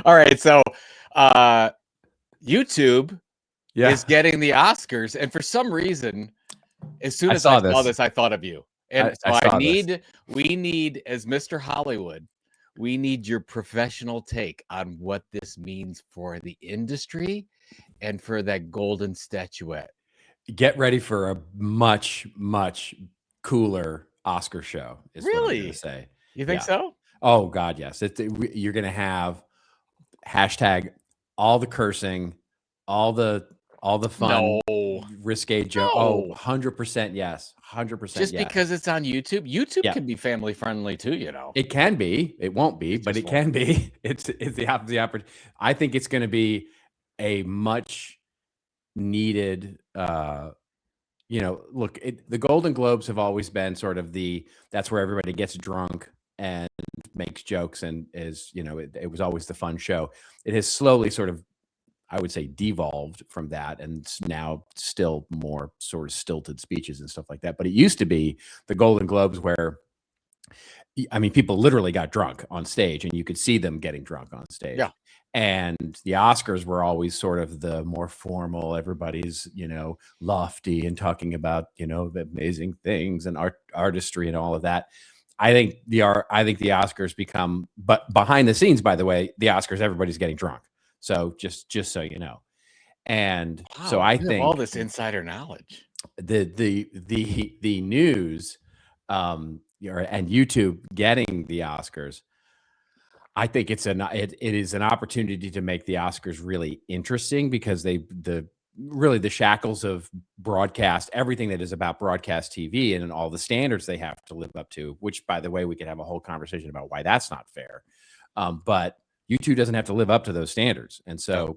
All right, so YouTube is getting the Oscars, and for some reason, as soon as I saw this, I thought of you. And we need, as Mr. Hollywood, we need your professional take on what this means for the industry and for that golden statuette. Get ready for a much, much cooler Oscar show. Is what I'm going to say. You think so? Oh God, yes. You're going to have hashtag all the cursing, all the fun, risque joke. Oh, 100% yes. 100% just because it's on YouTube. YouTube can be family friendly too, you know. It can be. It won't be, but it can be. It's the opportunity. I think it's going to be a much needed look, the Golden Globes have always been sort of that's where everybody gets drunk and makes jokes and is, it was always the fun show. It has slowly sort of, I would say, devolved from that, and now still more sort of stilted speeches and stuff like that. But it used to be the Golden Globes where, I mean, people literally got drunk on stage and you could see them getting drunk on stage. Yeah. And the Oscars were always sort of the more formal, everybody's, lofty and talking about, the amazing things and artistry and all of that. I think the Oscars become, but behind the scenes, by the way, the Oscars, everybody's getting drunk. So just so you know. And so I think all this insider knowledge, the news, and YouTube getting the Oscars, I think it is an opportunity to make the Oscars really interesting, because the shackles of broadcast, everything that is about broadcast TV and all the standards they have to live up to, which, by the way, we could have a whole conversation about why that's not fair. But YouTube doesn't have to live up to those standards. And so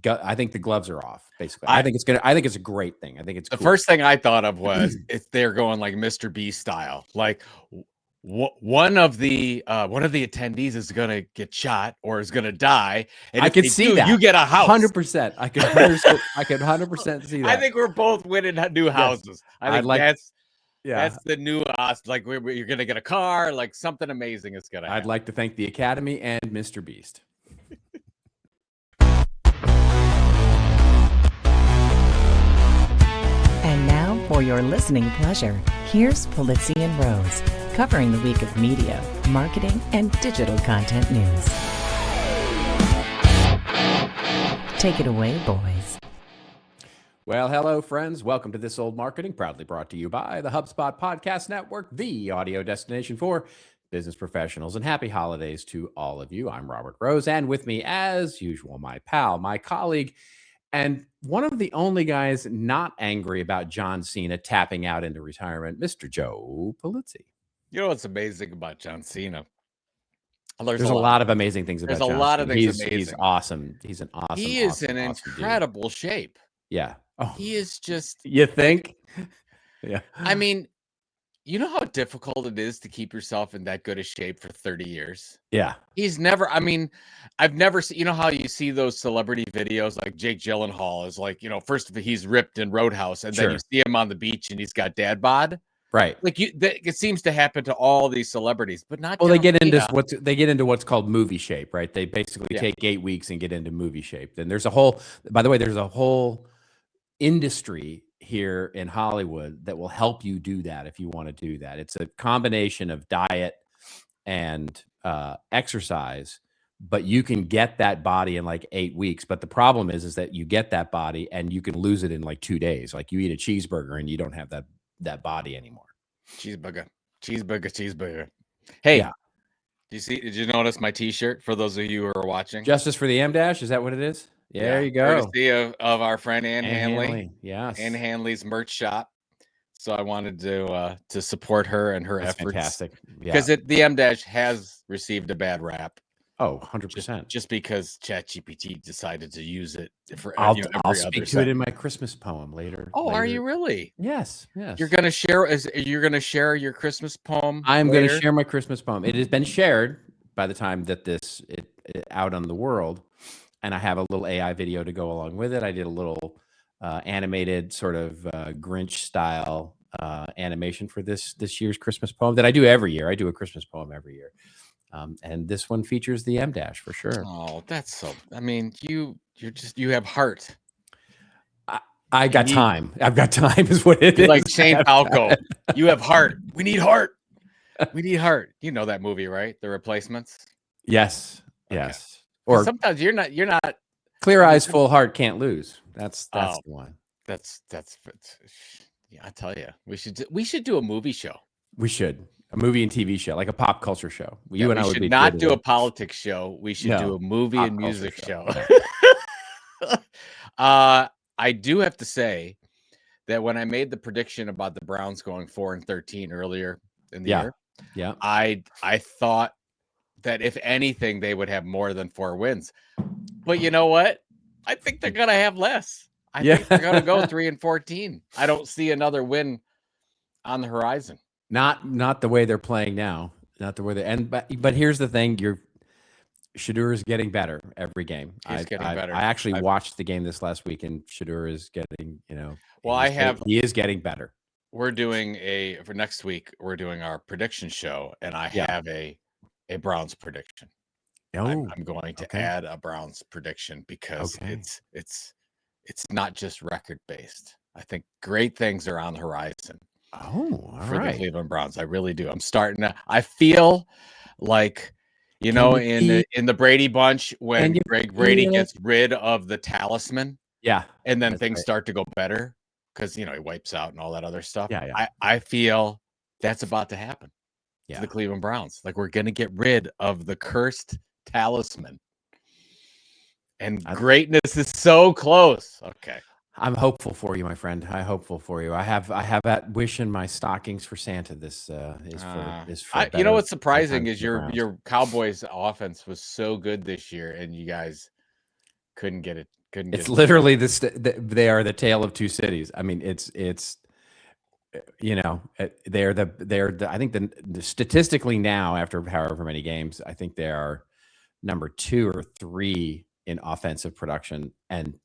I think the gloves are off, basically. I think it's a great thing. I think it's the first thing I thought of was if they're going like Mr. Beast style, like one of the attendees is going to get shot or is going to die. And I could see that. You get a house. 100%. I could 100% see that. I think we're both winning new houses. I think that's the new like you're going to get a car, like something amazing is going to happen. I'd like to thank the Academy and Mr. Beast. And now, for your listening pleasure, here's Pulizzi and Rose, covering the week of media, marketing, and digital content news. Take it away, boys. Well, hello, friends. Welcome to This Old Marketing, proudly brought to you by the HubSpot Podcast Network, the audio destination for business professionals. And happy holidays to all of you. I'm Robert Rose, and with me, as usual, my pal, my colleague, and one of the only guys not angry about John Cena tapping out into retirement, Mr. Joe Pulizzi. You know what's amazing about John Cena? There's a lot of amazing things about John Cena. There's a lot of things amazing. He's awesome. He's an awesome, He is in incredible shape. Yeah. Oh, he is just... You think? Yeah. I mean, you know how difficult it is to keep yourself in that good a shape for 30 years? Yeah. I've never seen, you know how you see those celebrity videos, like Jake Gyllenhaal is like, first of all, he's ripped in Roadhouse, and then you see him on the beach and he's got dad bod. Right. Like it seems to happen to all these celebrities, but not. Well, they get into what's called movie shape, right? They basically take 8 weeks and get into movie shape. Then there's a whole industry here in Hollywood that will help you do that if you want to do that. It's a combination of diet and exercise, but you can get that body in like 8 weeks. But the problem is that you get that body and you can lose it in like 2 days. Like you eat a cheeseburger and you don't have that body anymore. Cheeseburger. Hey, did you notice my t-shirt for those of you who are watching? Justice for the M-Dash, is that what it is? Yeah, there you go. Courtesy of our friend Ann Hanley. Yes. Ann Hanley's merch shop. So I wanted to support her and her efforts. Fantastic. Because the M-Dash has received a bad rap. Oh, 100%. Just because ChatGPT decided to use it for I'll speak to it in my Christmas poem later. Oh, are you really? Yes. You're gonna share your Christmas poem? I'm going to share my Christmas poem. It has been shared by the time that this out on the world, and I have a little AI video to go along with it. I did a little animated sort of Grinch style animation for this year's Christmas poem that I do every year. I do a Christmas poem every year. And this one features the M dash for sure. Oh, that's so. I mean, you have heart. I got time. I've got time, is what it is. Like Shane Falco. You have heart. We need heart. We need heart. You know that movie, right? The Replacements. Yes. Okay. Yes. Or sometimes you're not. Clear eyes, full heart, can't lose. That's the one. That's. Yeah, I tell you, we should do a movie show. We should. A movie and TV show, like a pop culture show. You and I would be not do a politics show. We should do a movie and music show. I do have to say that when I made the prediction about the Browns going 4-13 earlier in the year, I thought that if anything, they would have more than 4 wins. But you know what? I think they're going to have less. I think they're going to go 3-14. I don't see another win on the horizon. Not the way they're playing now. Not the way they but here's the thing: Shedeur is getting better every game. He's getting better. I actually watched the game this last week, and Shedeur is getting, Well, he is getting better. We're doing for next week. We're doing our prediction show, and I have a Browns prediction. Oh, I'm going to add a Browns prediction because it's not just record based. I think great things are on the horizon. For the Cleveland Browns. I really do. I'm starting to. I feel like, in the Brady Bunch when Greg Brady gets rid of the talisman. Yeah, and then things start to go better because he wipes out and all that other stuff. Yeah. I feel that's about to happen. To the Cleveland Browns. Like we're gonna get rid of the cursed talisman, and greatness is so close. Okay. I'm hopeful for you, my friend. I'm hopeful for you. I have that wish in my stockings for Santa. This is for you know what's surprising is your Cowboys offense was so good this year, and you guys couldn't get it. It's literally they are the tale of two cities. I mean, it's they're I think the statistically now, after however many games, I think they are number 2 or 3 in offensive production and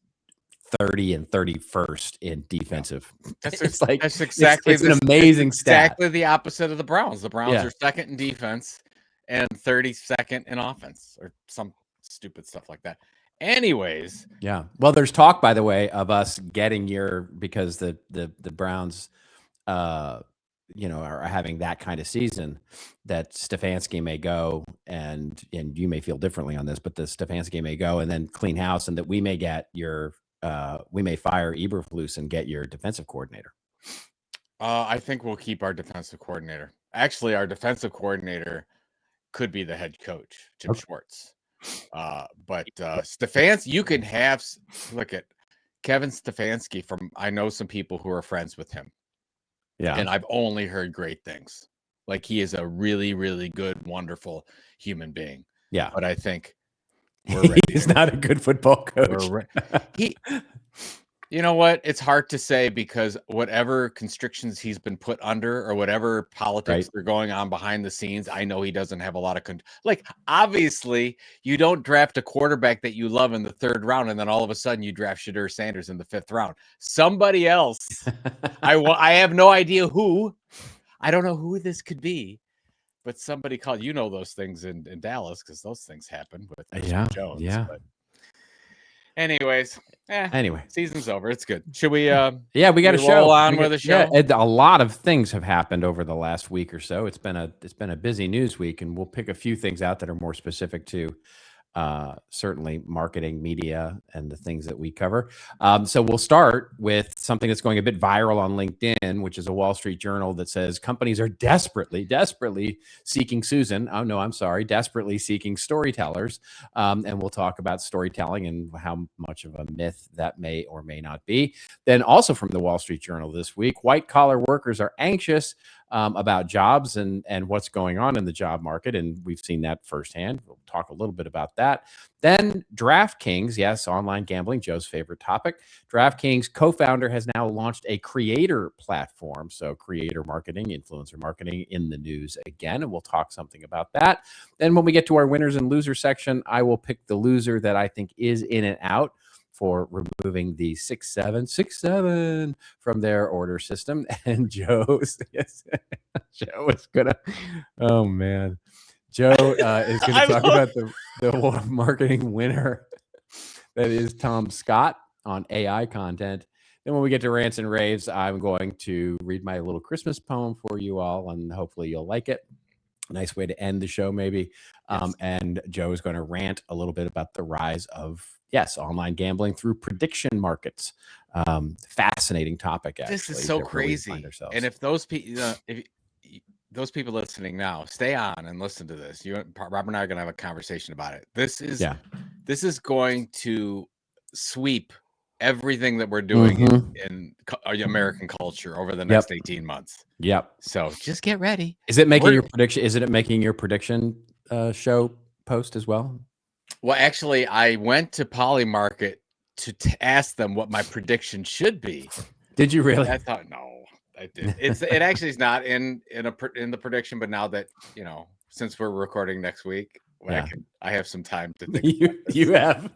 30 and 31st in defensive. That's exactly it's an amazing stat. Exactly the opposite of the Browns. The Browns are second in defense and 32nd in offense, or some stupid stuff like that. Anyways, well, there's talk, by the way, of us getting because the Browns are having that kind of season, that Stefanski may go, and you may feel differently on this, but the Stefanski may go and then clean house, and that we may get we may fire Eberflus and get your defensive coordinator. I think we'll keep our defensive coordinator. Actually, our defensive coordinator could be the head coach, Jim Schwartz. But Stefanski, you can look at Kevin Stefanski I know some people who are friends with him. Yeah. And I've only heard great things. Like he is a really, really good, wonderful human being. Yeah. But I think he's not a good football coach. You know what? It's hard to say because whatever constrictions he's been put under or whatever politics are going on behind the scenes, I know he doesn't have a lot of obviously you don't draft a quarterback that you love in the 3rd round and then all of a sudden you draft Shedeur Sanders in the 5th round. Somebody else. I have no idea who. I don't know who this could be. But somebody called, those things in Dallas because those things happen with Jones. Yeah. But anyways, season's over. It's good. Should we? We got to roll on with the show. Yeah, a lot of things have happened over the last week or so. It's been a busy news week, and we'll pick a few things out that are more specific to certainly marketing, media, and the things that we cover. So we'll start with something that's going a bit viral on LinkedIn, which is a Wall Street Journal that says companies are desperately seeking desperately seeking storytellers. And we'll talk about storytelling and how much of a myth that may or may not be. Then also from the Wall Street Journal this week, white collar workers are anxious about jobs and what's going on in the job market. And we've seen that firsthand. We'll talk a little bit about that. Then DraftKings, yes, online gambling, Joe's favorite topic. DraftKings co-founder has now launched a creator platform. So creator marketing, influencer marketing in the news again. And we'll talk something about that. Then when we get to our winners and losers section, I will pick the loser that I think is in and out for removing the 6767 from their order system. And Joe is gonna, oh man, Joe is going to talk about the marketing winner that is Tom Scott on AI content. Then when we get to Rants and Raves, I'm going to read my little Christmas poem for you all, and hopefully you'll like it. Nice way to end the show, maybe. Yes. And Joe is going to rant a little bit about the rise of, online gambling through prediction markets. Fascinating topic, actually. This is so crazy. And if those people, those people listening now, stay on and listen to this. Robert and I are going to have a conversation about it. This is going to sweep everything that we're doing in American culture over the next 18 months. Yep. So just get ready. Is it making your prediction? Is it making your prediction show post as well? Well, actually, I went to Polymarket to ask them what my prediction should be. Did you really? I thought no, I did. It actually is not in the prediction, but now that since we're recording next week, I have some time to think. You have.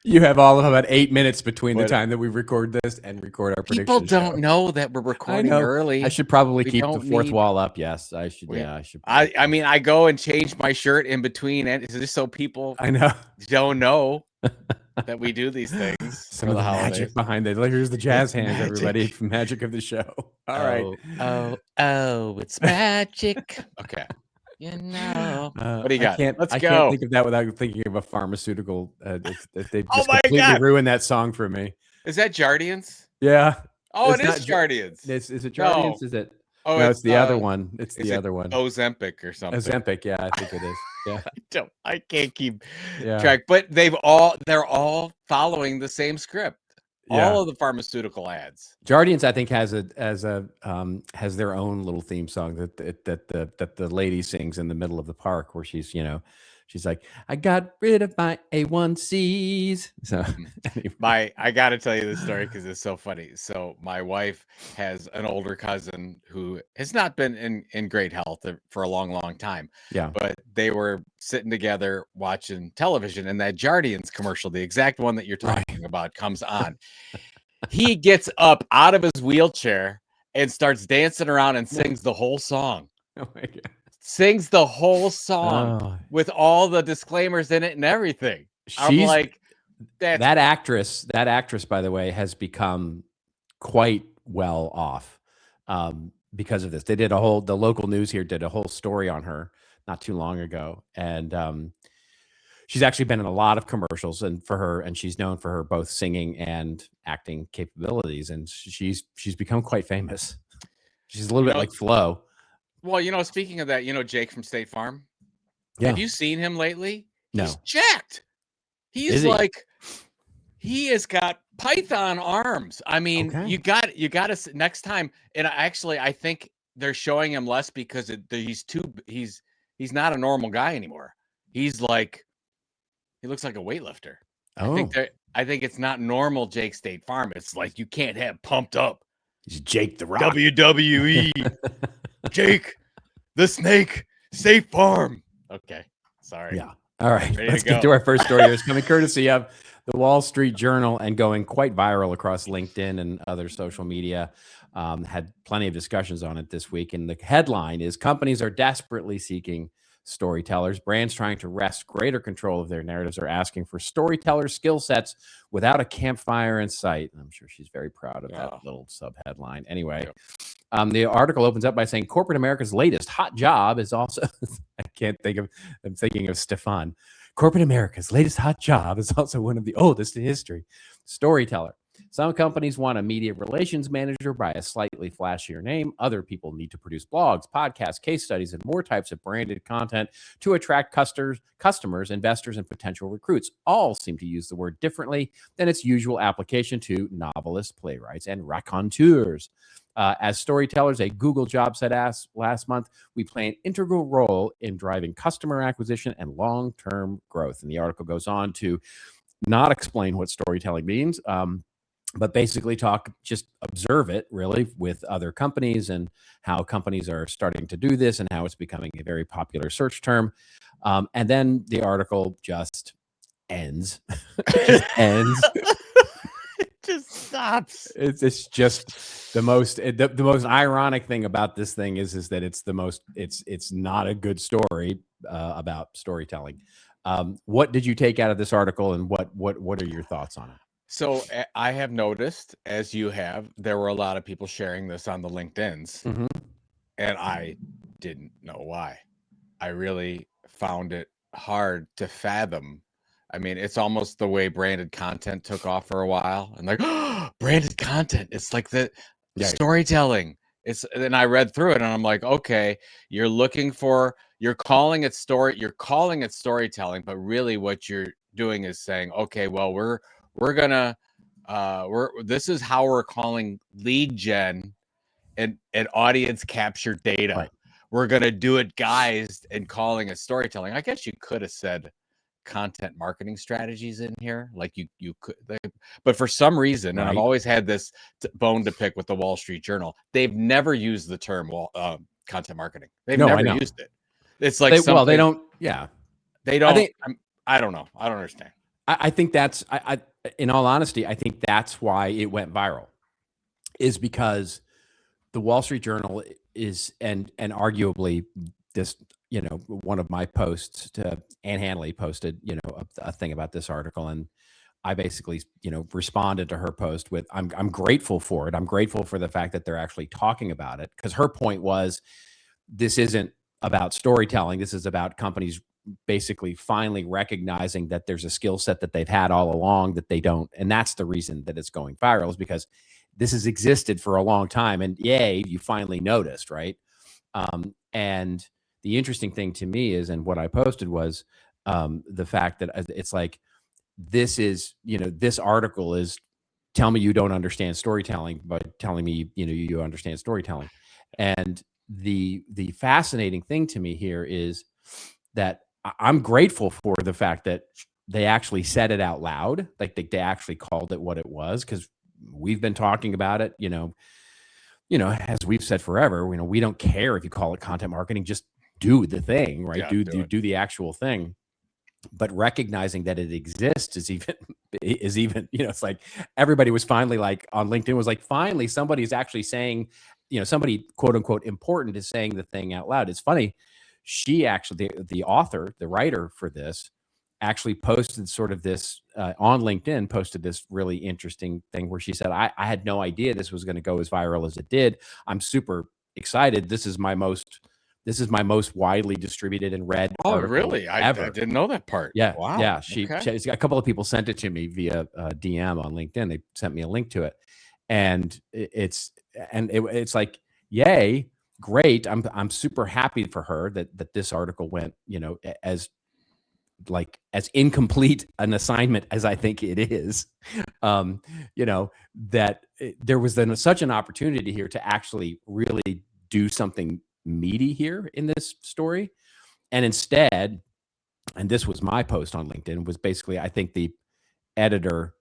You have all of about 8 minutes between the time that we record this and record our prediction. People don't know that we're recording early. I should probably keep the fourth wall up. Yes, I should. I should. I mean, I go and change my shirt in between, and just so people don't know that we do these things. Some of the magic behind it. Here's the jazz hands, everybody. Magic of the show. All right. It's magic. Okay. What do you got? Let's go. I can't think of that without thinking of a pharmaceutical. They've just completely ruined that song for me. Is that Jardiance? Yeah. Oh, it is Jardiance. Is it Jardiance? No. Is it? Oh, no, it's the other one. It's the other one. Ozempic or something. Ozempic, yeah, I think it is. Yeah. I can't keep track, but they're all following the same script. All of the pharmaceutical ads. Jardiance, I think, has their own little theme song that the lady sings in the middle of the park, where she's like, I got rid of my A1Cs. So anyway. I got to tell you this story because it's so funny. So my wife has an older cousin who has not been in great health for a long, long time. Yeah. But they were sitting together watching television, and that Jardiance commercial, the exact one that you're talking about, comes on. He gets up out of his wheelchair and starts dancing around and sings the whole song. Oh my God. Sings the whole song with all the disclaimers in it and everything. I'm like, that actress, by the way, has become quite well off because of this. They did the local news here did a whole story on her not too long ago. And she's actually been in a lot of commercials and she's known for her both singing and acting capabilities. And she's become quite famous. She's a little bit like Flo. Well, speaking of that, Jake from State Farm. Yeah. Have you seen him lately? No. He's jacked. He's he has got python arms. I mean, you got to next time. And actually, I think they're showing him less because he's not a normal guy anymore. He looks like a weightlifter. Oh. I think it's not normal Jake State Farm. It's like you can't have pumped up. He's Jake the Rock. WWE. Jake the Snake State Farm. Okay. Sorry. Yeah. All right. Let's get to our first story here. It's coming courtesy of the Wall Street Journal and going quite viral across LinkedIn and other social media. Had plenty of discussions on it this week. And the headline is companies are desperately seeking storytellers. Brands trying to wrest greater control of their narratives are asking for storyteller skill sets without a campfire in sight. I'm sure she's very proud of that little sub-headline. Anyway, the article opens up by saying corporate America's latest hot job is also, I'm thinking of Stefan. Corporate America's latest hot job is also one of the oldest in history. Storyteller. Some companies want a media relations manager by a slightly flashier name. Other people need to produce blogs, podcasts, case studies, and more types of branded content to attract customers, investors, and potential recruits. All seem to use the word differently than its usual application to novelists, playwrights, and raconteurs. As storytellers, a Google job said last month, we play an integral role in driving customer acquisition and long-term growth. And the article goes on to not explain what storytelling means, but basically just observe it really with other companies and how companies are starting to do this and how it's becoming a very popular search term. And then the article just ends. just stops. It's just the most ironic thing about this thing is that it's not a good story about storytelling. What did you take out of this article, and what are your thoughts on it? So I have noticed, as you have, there were a lot of people sharing this on the LinkedIns, and I didn't know why. I really found it hard to fathom. I mean, it's almost the way branded content took off for a while, and like, oh, branded content. It's like the storytelling. And I read through it, and I'm like, okay, you're calling it storytelling, but really what you're doing is saying, okay, well, this is how we're calling lead gen and audience capture data. Right. We're going to do it guised and calling it storytelling. I guess you could have said content marketing strategies in here. Like you could, but for some reason, and I've always had this bone to pick with the Wall Street Journal, they've never used the term content marketing. They've never used it. It's like they don't. Yeah. They don't. I don't know. I don't understand. I think that's, in all honesty, I think that's why it went viral, is because the Wall Street Journal is, and arguably this, one of my posts to Ann Hanley posted, a thing about this article. And I basically, responded to her post with, I'm grateful for it. I'm grateful for the fact that they're actually talking about it. Because her point was, this isn't about storytelling. This is about companies basically finally recognizing that there's a skill set that they've had all along that they don't. And that's the reason that it's going viral, is because this has existed for a long time, and yay, you finally noticed, right? And the interesting thing to me is, and what I posted was the fact that it's like, this is, this article is, tell me you don't understand storytelling by telling me, you understand storytelling. And the fascinating thing to me here is that I'm grateful for the fact that they actually said it out loud. Like they actually called it what it was, because we've been talking about it, as we've said forever, we don't care if you call it content marketing, just do the thing, right? Yeah, do the actual thing. But recognizing that it exists is even, it's like everybody was finally, like, on LinkedIn was like, finally somebody's actually saying, somebody quote unquote important is saying the thing out loud. It's funny. She actually, the author, the writer for this, actually posted sort of this on LinkedIn, posted this really interesting thing where she said, I had no idea this was going to go as viral as it did. I'm super excited. This is my most widely distributed and read. Oh, really? I didn't know that part. Yeah. Wow. Yeah. She a couple of people sent it to me via DM on LinkedIn. They sent me a link to it, and it's like, yay. Great. I'm super happy for her that this article went, as incomplete an assignment as I think it is, that there was then such an opportunity here to actually really do something meaty here in this story. And instead, and this was my post on LinkedIn, was basically, I think the editor,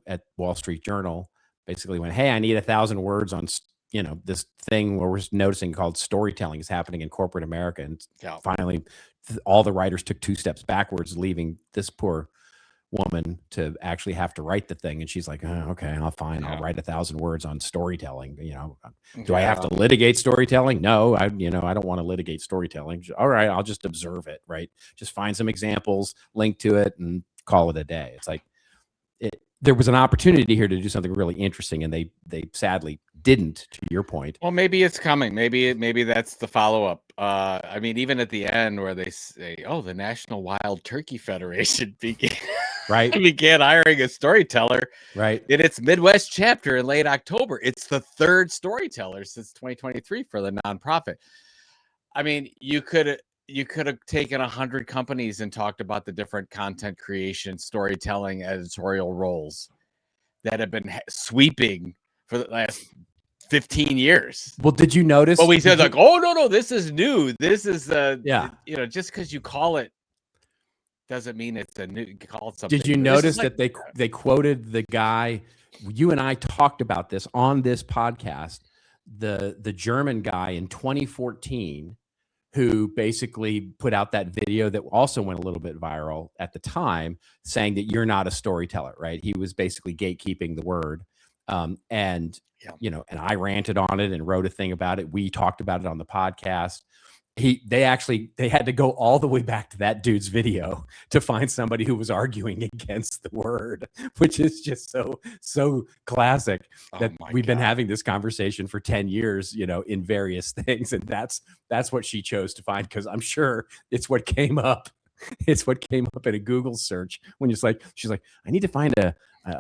at Wall Street Journal basically went, hey, I need 1,000 words on this thing where we're noticing called storytelling is happening in corporate America. And finally, all the writers took 2 steps backwards, leaving this poor woman to actually have to write the thing. And she's like, oh, okay, I'll write 1,000 words on storytelling. Do I have to litigate storytelling? No, I don't want to litigate storytelling. All right, I'll just observe it, right? Just find some examples, link to it, and call it a day. It's like, there was an opportunity here to do something really interesting, and they sadly didn't, to your point. Well, maybe it's coming. Maybe that's the follow-up. I mean, even at the end where they say, oh, the National Wild Turkey Federation began hiring a storyteller in its Midwest chapter in late October. It's the 3rd storyteller since 2023 for the nonprofit. I mean, you could have taken 100 companies and talked about the different content creation, storytelling, editorial roles that have been sweeping for the last 15 years. Well, did you notice? Well, we said oh, no, this is new. This is just because you call it doesn't mean it's a new, call it something. Did you notice that they quoted the guy? You and I talked about this on this podcast. The German guy in 2014 who basically put out that video that also went a little bit viral at the time, saying that you're not a storyteller, right? He was basically gatekeeping the word. And I ranted on it and wrote a thing about it. We talked about it on the podcast. They had to go all the way back to that dude's video to find somebody who was arguing against the word, which is just so classic that we've been having this conversation for 10 years, in various things. And that's what she chose to find, because I'm sure it's what came up. It's what came up in a Google search when she's like, I need to find a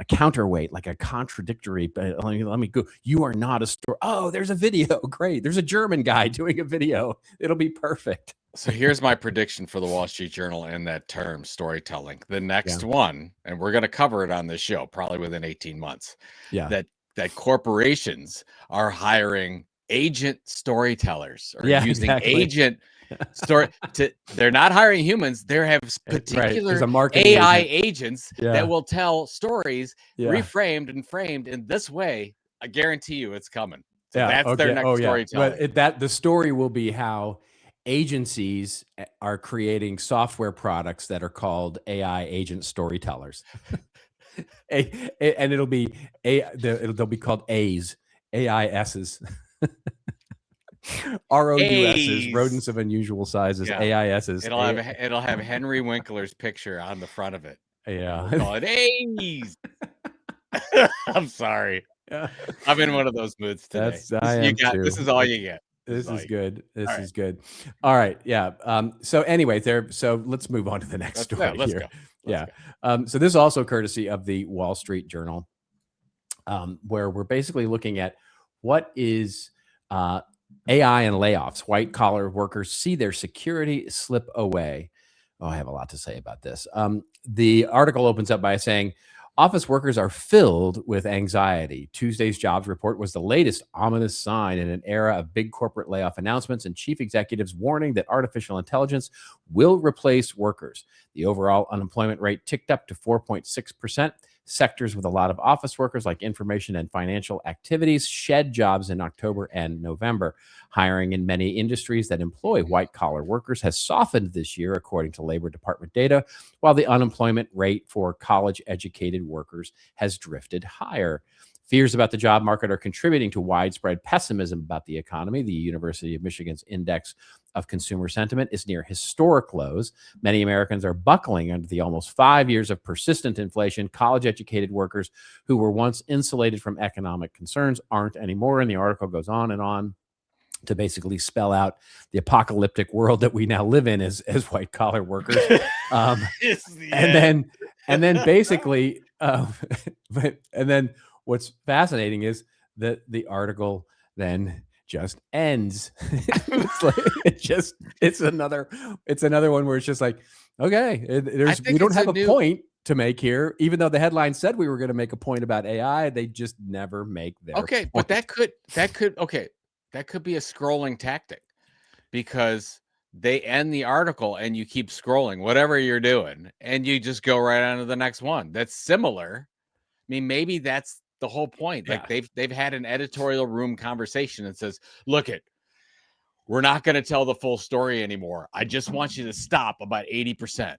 counterweight, like a contradictory, but let me go. You are not a story. Oh, there's a video. Great. There's a German guy doing a video. It'll be perfect. So here's my prediction for the Wall Street Journal in that term, storytelling. The next one, and we're going to cover it on this show, probably within 18 months. Yeah. That corporations are hiring agent storytellers or using agent they're not hiring humans. They have particular AI agents that will tell stories reframed and framed in this way. I guarantee you it's coming. So that's their next storytelling. But the story will be how agencies are creating software products that are called AI agent storytellers. And it'll be they'll be called A's, AIS's. ROUS's, rodents of unusual sizes, AIS's. It'll have Henry Winkler's picture on the front of it. Yeah. We'll call it A's. I'm sorry. I'm in one of those moods today. This is all you get. This is good. This is good. All right. Yeah. So anyway, so let's move on to the next story here. Let's go. So this is also courtesy of the Wall Street Journal, where we're basically looking at what is AI and layoffs. White collar workers see their security slip away. Oh, I have a lot to say about this. The article opens up by saying, office workers are filled with anxiety. Tuesday's jobs report was the latest ominous sign in an era of big corporate layoff announcements and chief executives warning that artificial intelligence will replace workers. The overall unemployment rate ticked up to 4.6%. Sectors with a lot of office workers, like information and financial activities, shed jobs in October and November. Hiring in many industries that employ white-collar workers has softened this year, according to Labor Department data, while the unemployment rate for college-educated workers has drifted higher. Fears about the job market are contributing to widespread pessimism about the economy. The University of Michigan's Index of Consumer Sentiment is near historic lows. Many Americans are buckling under the almost 5 years of persistent inflation. College-educated workers who were once insulated from economic concerns aren't anymore. And the article goes on and on to basically spell out the apocalyptic world that we now live in as white-collar workers. And then basically, and then what's fascinating is that the article then just ends. It's another one where it's just like, okay, we don't have a point to make here, even though the headline said we were going to make a point about AI. They just never make their point. But that could be a scrolling tactic, because they end the article and you keep scrolling, whatever you're doing, and you just go right on to the next one. That's similar. I mean, maybe that's the whole point. Like they've had an editorial room conversation that says, look, we're not going to tell the full story anymore. I just want you to stop about 80%.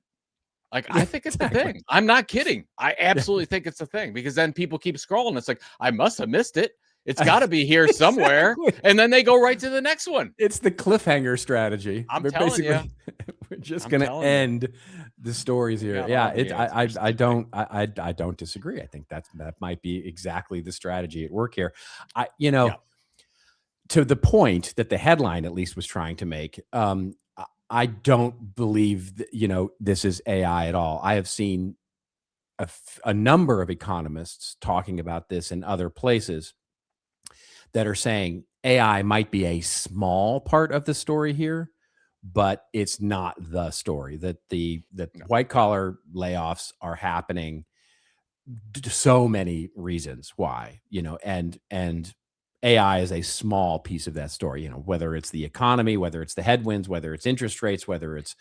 Like, I think it's the thing. I'm not kidding. I absolutely think it's the thing, because then people keep scrolling. It's like, I must have missed it. It's got to be here somewhere. And then they go right to the next one. It's the cliffhanger strategy. I'm telling you. We're just going to end the stories here. I don't disagree. I think that might be exactly the strategy at work here. To the point that the headline at least was trying to make, I don't believe that, this is AI at all. I have seen a number of economists talking about this in other places that are saying AI might be a small part of the story here, but it's not the story. That white collar layoffs are happening. So many reasons why, and AI is a small piece of that story. Whether it's the economy, whether it's the headwinds, whether it's interest rates, whether it's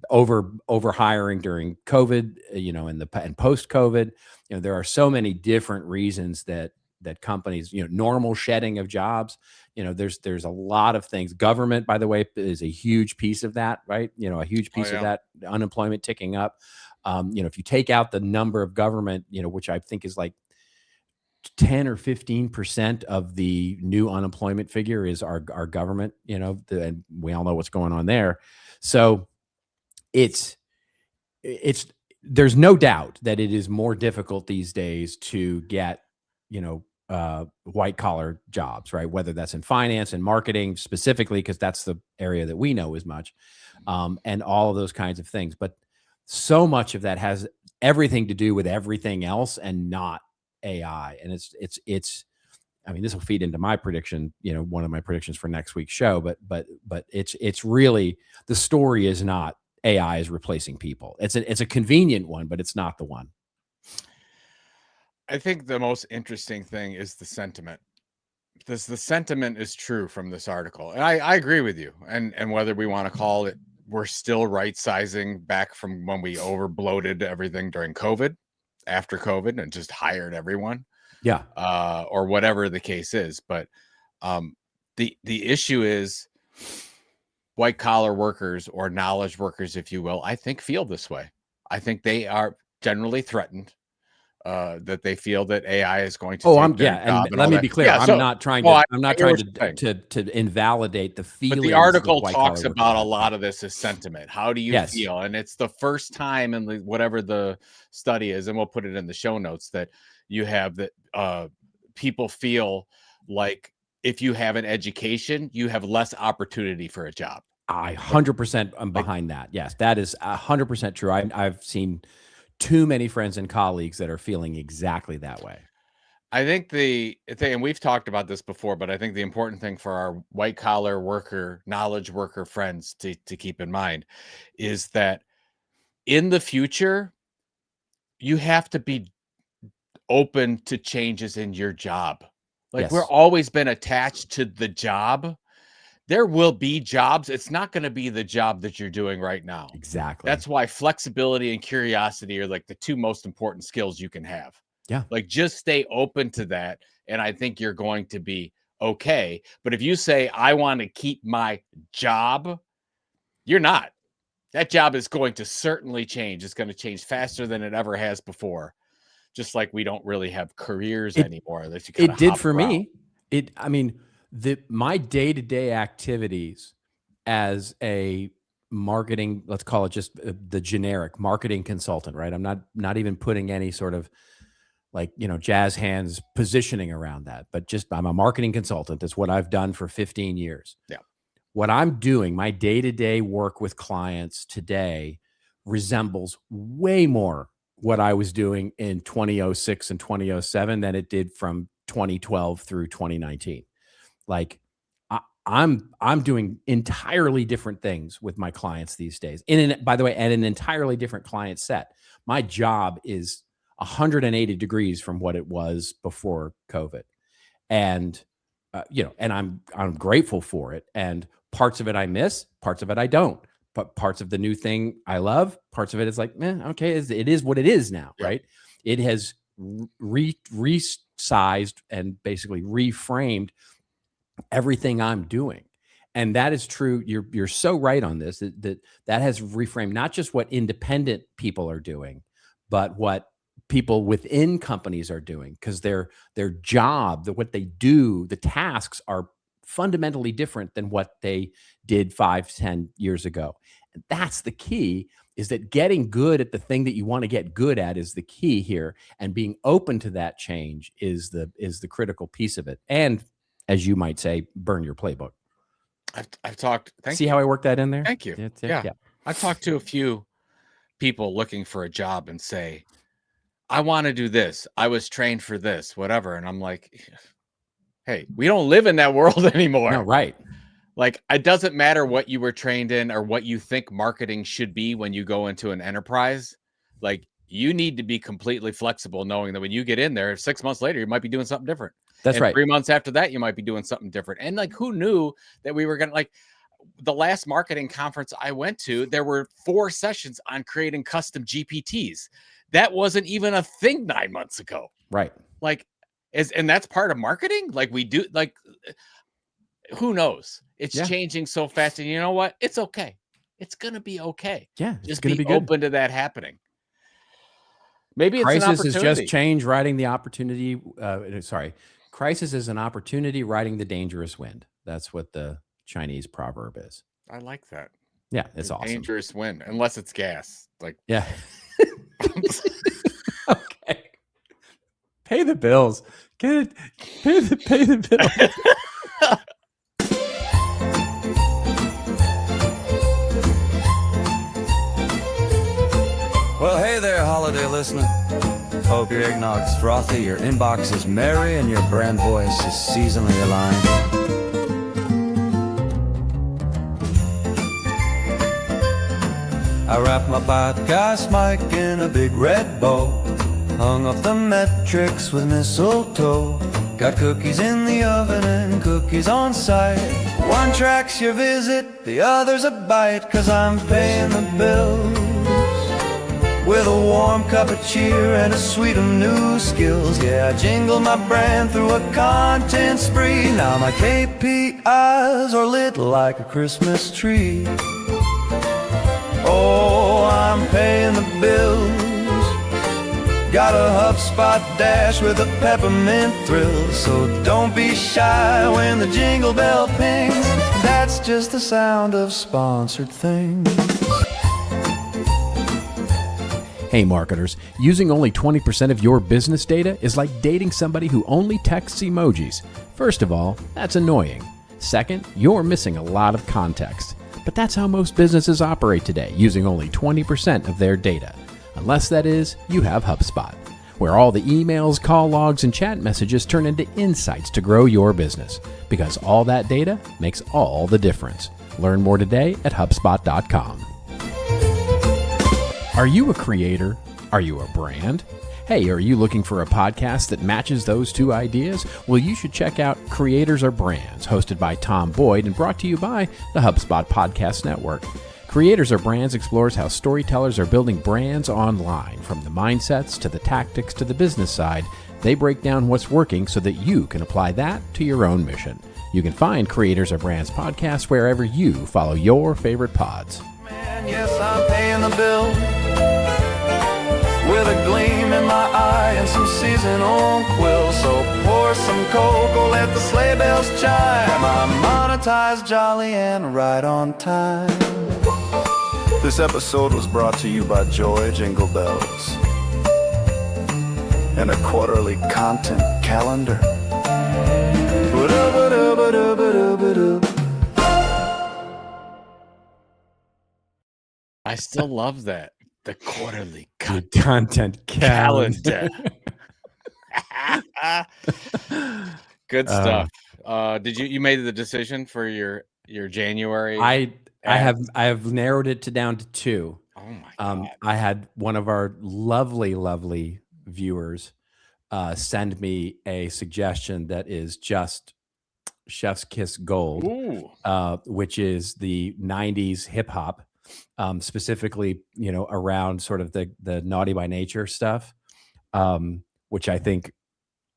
over hiring during COVID, and post COVID. There are so many different reasons that that companies, normal shedding of jobs, there's a lot of things. Government, by the way, is a huge piece of that, right? A huge piece of that, unemployment ticking up. If you take out the number of government, which I think is like 10 or 15% of the new unemployment figure is our government, and we all know what's going on there. So there's no doubt that it is more difficult these days to get, white collar jobs, right? Whether that's in finance and marketing specifically, because that's the area that we know as much, and all of those kinds of things. But so much of that has everything to do with everything else and not AI. And it's I mean, this will feed into my prediction, one of my predictions for next week's show, but it's really, the story is not AI is replacing people. It's a convenient one, but it's not the one. I think the most interesting thing is the sentiment. Because the sentiment is true from this article. And I agree with you. And whether we want to call it, we're still right sizing back from when we over bloated everything during COVID, after COVID, and just hired everyone. Yeah. Or whatever the case is. But the issue is white collar workers, or knowledge workers, if you will, I think feel this way. I think they are generally threatened. That they feel that AI is going to. And let me be clear. I'm not trying to invalidate the feelings. But the article talks about a lot of this as sentiment. How do you feel? And it's the first time in whatever the study is, and we'll put it in the show notes, that you have that people feel like if you have an education, you have less opportunity for a job. I 100% am behind that. Yes, that is 100% true. I've seen too many friends and colleagues that are feeling exactly that way. I think the thing, and we've talked about this before, but I think the important thing for our white collar worker, knowledge worker friends to keep in mind is that in the future, you have to be open to changes in your job. Like, we're always been attached to the job. There will be jobs. It's not going to be the job that you're doing right now. Exactly. That's why flexibility and curiosity are like the two most important skills you can have. Yeah. Like, just stay open to that. And I think you're going to be okay. But if you say, I want to keep my job, you're not. That job is going to certainly change. It's going to change faster than it ever has before. Just like we don't really have careers anymore. It did for me. My day-to-day activities as a marketing, let's call it just the generic marketing consultant, right? I'm not even putting any sort of jazz hands positioning around that, but just I'm a marketing consultant. That's what I've done for 15 years. Yeah. What I'm doing, my day-to-day work with clients today resembles way more what I was doing in 2006 and 2007 than it did from 2012 through 2019. Like, I'm doing entirely different things with my clients these days. By the way, at an entirely different client set. My job is 180 degrees from what it was before COVID, and and I'm grateful for it. And parts of it I miss, parts of it I don't. But parts of the new thing I love. Parts of it is like, okay, it is what it is now, right? It has resized and basically reframed everything I'm doing. And that is true. You're so right on this, that has reframed not just what independent people are doing, but what people within companies are doing, because their job, what they do, the tasks are fundamentally different than what they did 5-10 years ago. And that's the key, is that getting good at the thing that you want to get good at is the key here. And being open to that change is the critical piece of it. And as you might say, burn your playbook. I've talked. See how I worked that in there? Thank you. Yeah. I've talked to a few people looking for a job and say, I want to do this. I was trained for this, whatever. And I'm like, hey, we don't live in that world anymore. No, right. Like, it doesn't matter what you were trained in or what you think marketing should be when you go into an enterprise. Like, you need to be completely flexible, knowing that when you get in there, 6 months later, you might be doing something different. That's right. 3 months after that, you might be doing something different. And like, who knew that we were going to, like, the last marketing conference I went to, there were 4 sessions on creating custom GPTs. That wasn't even a thing 9 months ago. Right. Like, And that's part of marketing. Like we do, like, who knows? It's changing so fast. And you know what? It's okay. It's going to be okay. Yeah. Just be open to that happening. Maybe it's an opportunity. Crisis is just change riding the opportunity. Crisis is an opportunity riding the dangerous wind. That's what the Chinese proverb is. I like that. Yeah, it's awesome. Dangerous wind, unless it's gas. Like, yeah. Okay. Pay the bills. Get it. Pay the bills. Well, hey there, holiday listener. Hope your eggnog's frothy, your inbox is merry, and your brand voice is seasonally aligned. I wrap my podcast mic in a big red bow, hung up the metrics with mistletoe. Got cookies in the oven and cookies on site. One track's your visit, the other's a bite, 'cause I'm paying the bills with a warm cup of cheer and a suite of new skills. Yeah, I jingle my brand through a content spree. Now my KPIs are lit like a Christmas tree. Oh, I'm paying the bills. Got a HubSpot dash with a peppermint thrill. So don't be shy when the jingle bell pings. That's just the sound of sponsored things. Hey marketers, using only 20% of your business data is like dating somebody who only texts emojis. First of all, that's annoying. Second, you're missing a lot of context. But that's how most businesses operate today, using only 20% of their data. Unless that is, you have HubSpot, where all the emails, call logs, and chat messages turn into insights to grow your business. Because all that data makes all the difference. Learn more today at HubSpot.com. Are you a creator? Are you a brand? Hey, are you looking for a podcast that matches those two ideas? Well, you should check out Creators Are Brands, hosted by Tom Boyd and brought to you by the HubSpot Podcast Network. Creators Are Brands explores how storytellers are building brands online. From the mindsets to the tactics to the business side, they break down what's working so that you can apply that to your own mission. You can find Creators Are Brands podcast wherever you follow your favorite pods. Man, yes, I'm paying the bill with a gleam in my eye and some seasonal quill. So pour some cocoa, let the sleigh bells chime. I'm monetized, jolly, and right on time. This episode was brought to you by Joy Jingle Bells and a quarterly content calendar. I still love that. The quarterly content calendar. Good stuff. Did you made the decision for your January? I have narrowed it down to two. Oh my God. I had one of our lovely viewers send me a suggestion that is just chef's kiss gold, which is the 90s hip hop. Specifically, around sort of the Naughty by Nature stuff, which I think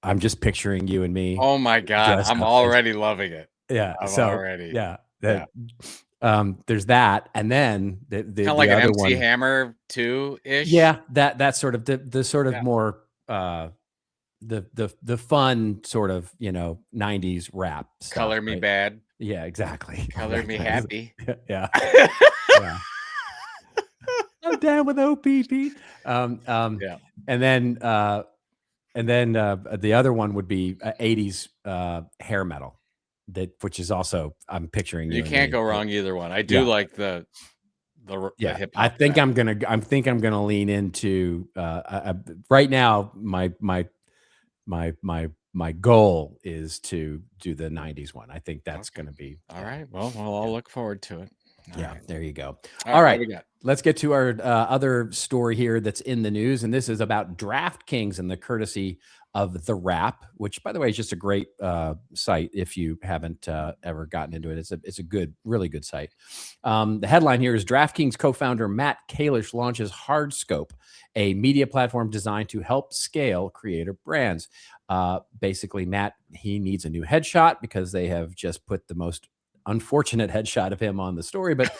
I'm just picturing you and me. Oh my God, I'm already loving it. Yeah, already. Yeah, there's that, and then the kind of like the an other MC one, Hammer 2-ish. Yeah, that's sort of the sort of more the fun sort of 90s rap stuff. Color Me Bad. Yeah, exactly. Color Me Happy. Yeah. Yeah. I'm down with OPP. Yeah. And then the other one would be 80s hair metal, which is also I'm picturing. You can't go wrong either one. I do like the hip hop. I think I'm gonna lean into right now. My goal is to do the 90s one. I think that's going to be all right. Well, I'll look forward to it. Yeah, there you go. All right. Let's get to our other story here that's in the news. And this is about DraftKings and the courtesy of The Wrap, which, by the way, is just a great site if you haven't ever gotten into it. It's a good, really good site. The headline here is DraftKings co-founder Matt Kalish launches Hardscope, a media platform designed to help scale creative brands. Basically, Matt, he needs a new headshot because they have just put the most unfortunate headshot of him on the story, but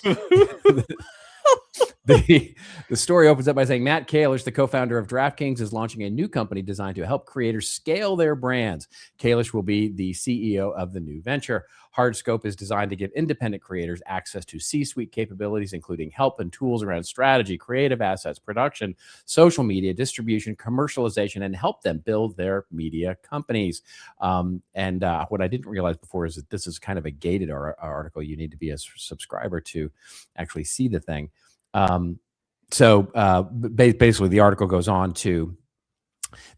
the story opens up by saying Matt Kalish, the co-founder of DraftKings, is launching a new company designed to help creators scale their brands. Kalish will be the CEO of the new venture. Hardscope is designed to give independent creators access to C-suite capabilities, including help and tools around strategy, creative assets, production, social media, distribution, commercialization, and help them build their media companies. What I didn't realize before is that this is kind of a gated article. You need to be a subscriber to actually see the thing. Basically the article goes on to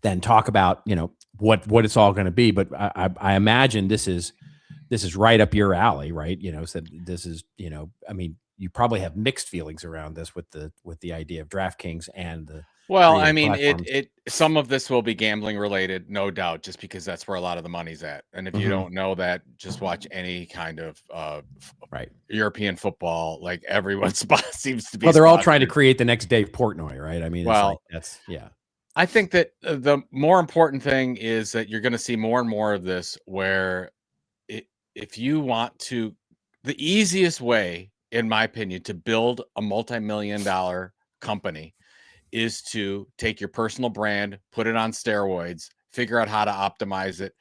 then talk about, what it's all going to be. But I imagine this is right up your alley, right? So this is, I mean, you probably have mixed feelings around this with the idea of DraftKings and the I mean, some of this will be gambling related, no doubt, just because that's where a lot of the money's at. And if you don't know that, just watch any kind of European football. Like everyone's spot seems to be. Well, they're all trying to create the next Dave Portnoy, right? I mean, I think that the more important thing is that you're going to see more and more of this, where if you want to, the easiest way, in my opinion, to build a multi-million-dollar company is to take your personal brand, put it on steroids, figure out how to optimize it,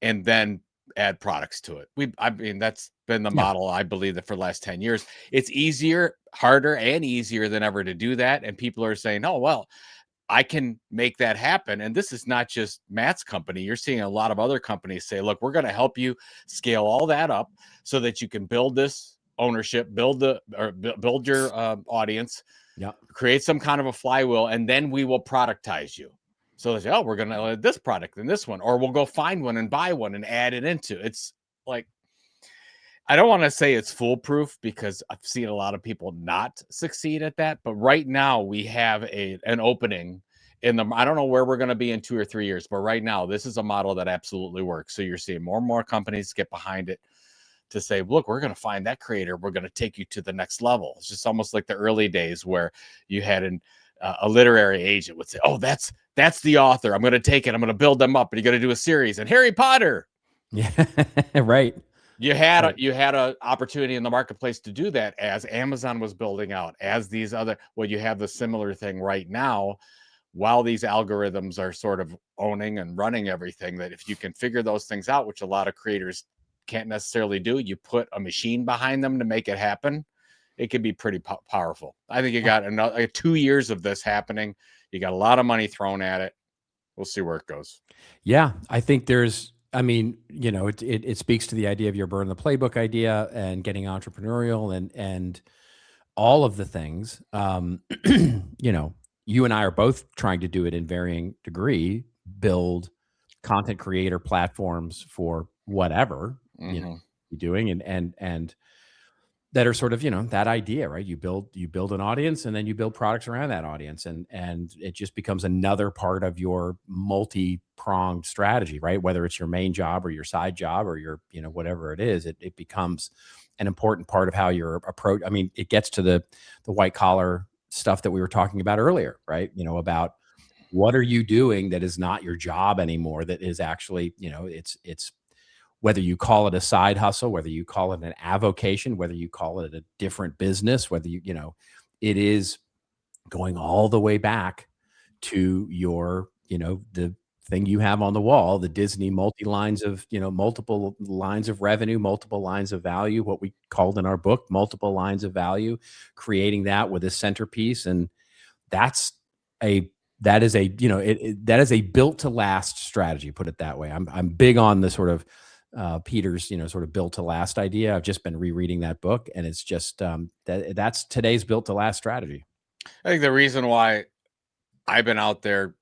and then add products to it. I mean, that's been the model, I believe, that for the last 10 years. It's harder and easier than ever to do that. And people are saying, oh, well, I can make that happen. And this is not just Matt's company. You're seeing a lot of other companies say, look, we're going to help you scale all that up so that you can build this ownership, build your audience, create some kind of a flywheel, and then we will productize you. So they say, oh, we're going to add this product and this one, or we'll go find one and buy one and add it into. It's like, I don't want to say it's foolproof because I've seen a lot of people not succeed at that. But right now we have an opening I don't know where we're going to be in 2 or 3 years, but right now this is a model that absolutely works. So you're seeing more and more companies get behind it to say, look, we're going to find that creator. We're going to take you to the next level. It's just almost like the early days where you had a literary agent would say, oh, that's the author. I'm going to take it. I'm going to build them up, and you're going to do a series. And Harry Potter. Yeah, right. You had an opportunity in the marketplace to do that as Amazon was building out, as these other. Well, you have the similar thing right now, while these algorithms are sort of owning and running everything. That if you can figure those things out, which a lot of creators can't necessarily do, you put a machine behind them to make it happen. It can be pretty powerful. I think you got another 2 years of this happening. You got a lot of money thrown at it. We'll see where it goes. Yeah, I think there's. I mean, it speaks to the idea of your burn the playbook idea and getting entrepreneurial and all of the things. You and I are both trying to do it in varying degree, build content creator platforms for whatever you're doing, and that are sort of, that idea, right? You build an audience, and then you build products around that audience, and it just becomes another part of your multi-pronged strategy, right? Whether it's your main job or your side job or your, whatever it is, it becomes an important part of how your approach. I mean, it gets to the white collar stuff that we were talking about earlier, right? About what are you doing that is not your job anymore, that is actually, it's whether you call it a side hustle, whether you call it an avocation, whether you call it a different business, whether it is going all the way back to your, the thing you have on the wall, the Disney multiple lines of revenue, multiple lines of value, what we called in our book, multiple lines of value, creating that with a centerpiece. And that is a built to last strategy, put it that way. I'm big on the sort of, Peter's, sort of built to last idea. I've just been rereading that book, and it's just that's today's built to last strategy. I think the reason why I've been out there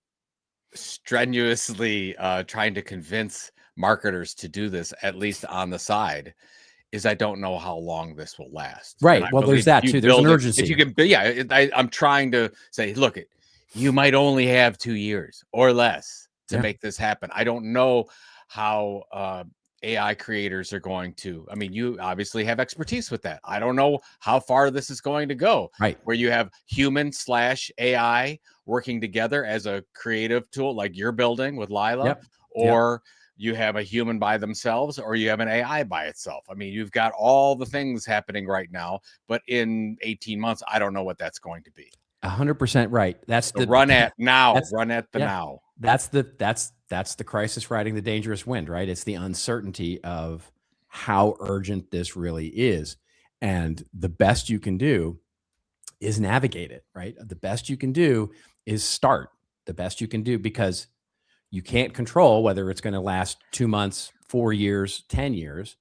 strenuously trying to convince marketers to do this, at least on the side, is I don't know how long this will last. Right. Well, there's that too. There's an urgency. If you can, yeah, I'm trying to say, look, you might only have 2 years or less to make this happen. I don't know how AI creators are going to. I mean, you obviously have expertise with that. I don't know how far this is going to go. Right. Where you have human/AI working together as a creative tool, like you're building with Lila, or you have a human by themselves, or you have an AI by itself. I mean, you've got all the things happening right now, but in 18 months, I don't know what that's going to be. 100% right. That's the run at now. Run at the now. That's the crisis riding the dangerous wind, right? It's the uncertainty of how urgent this really is. And the best you can do is navigate it, right? The best you can do is start. The best you can do, because you can't control whether it's going to last 2 months, 4 years, 10 years.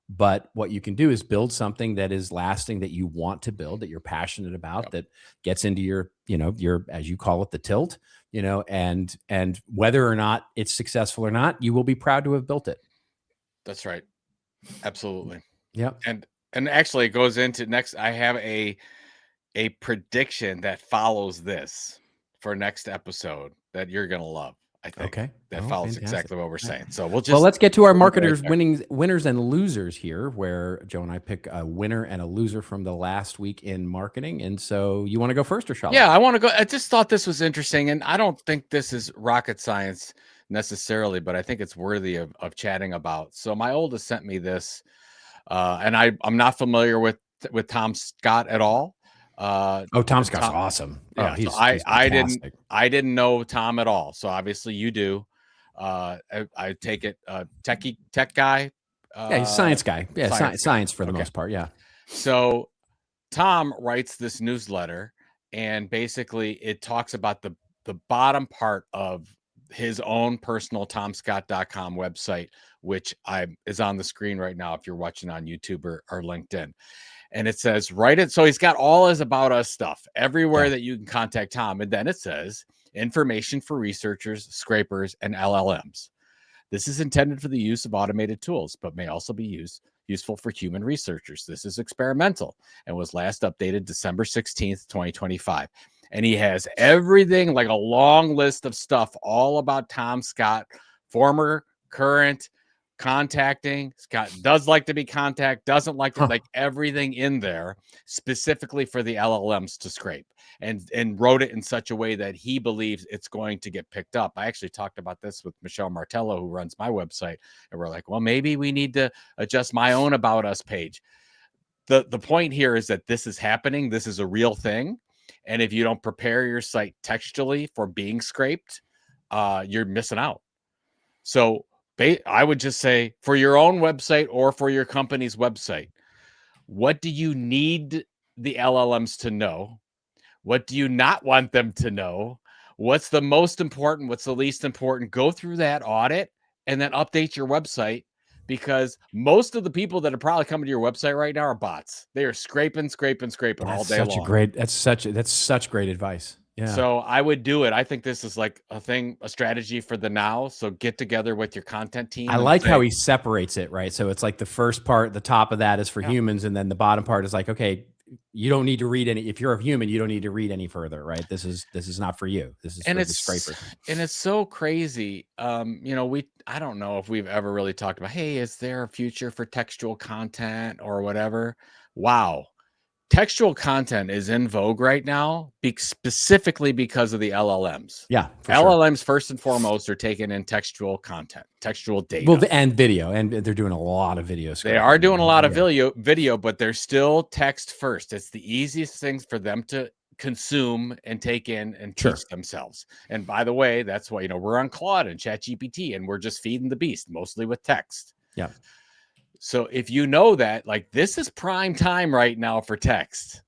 But what you can do is build something that is lasting, that you want to build, that you're passionate about, that gets into your, your, as you call it, the tilt, and whether or not it's successful or not, you will be proud to have built it. That's right. Absolutely. Yep. And actually it goes into next. I have a prediction that follows this for next episode that you're going to love. I think that follows exactly what we're saying. So let's get to our marketers winners and losers here, where Joe and I pick a winner and a loser from the last week in marketing. And so you want to go first, or shall I? Yeah, I want to go. I just thought this was interesting, and I don't think this is rocket science necessarily, but I think it's worthy of chatting about. So my oldest sent me this, and I'm not familiar with Tom Scott at all. Tom Scott's awesome. Yeah, he's I didn't know Tom at all. So obviously you do. I take it tech guy. Yeah, he's a science guy. Yeah, science for the most part. Yeah. So Tom writes this newsletter, and basically it talks about the bottom part of his own personal TomScott.com website, which is on the screen right now if you're watching on YouTube or LinkedIn. And it says, write it. So he's got all his about us stuff everywhere that you can contact Tom. And then it says, information for researchers, scrapers, and LLMs. This is intended for the use of automated tools, but may also be useful for human researchers. This is experimental and was last updated December 16th, 2025. And he has everything, like a long list of stuff all about Tom Scott, former, current, contacting. Scott does like to be contacted, doesn't like to, like everything in there specifically for the LLMs to scrape, and wrote it in such a way that he believes it's going to get picked up. I actually talked about this with Michelle Martello, who runs my website, and we're like, well, maybe we need to adjust my own about us page. The point here is that this is happening. This is a real thing. And if you don't prepare your site textually for being scraped, you're missing out. So I would just say, for your own website or for your company's website, what do you need the LLMs to know? What do you not want them to know? What's the most important? What's the least important? Go through that audit and then update your website, because most of the people that are probably coming to your website right now are bots. They are scraping all day long. That's such great advice. Yeah. So I would do it. I think this is like a strategy for the now. So get together with your content team. I like how he separates it, right? So it's like the first part, the top of that is for humans. And then the bottom part is like, okay, you don't need to read any. If you're a human, you don't need to read any further, right? This is not for you. This is for the scraper. And it's so crazy. I don't know if we've ever really talked about, hey, is there a future for textual content or whatever? Wow. Textual content is in vogue right now, specifically because of the LLMs. Yeah. LLMs, first and foremost, are taking in textual content, textual data. Well, and video, and they're doing a lot of video. They are doing a lot of video, but they're still text first. It's the easiest things for them to consume and take in and teach themselves. And by the way, that's why, we're on Claude and ChatGPT, and we're just feeding the beast, mostly with text. Yeah. So if you know that, like, this is prime time right now for text.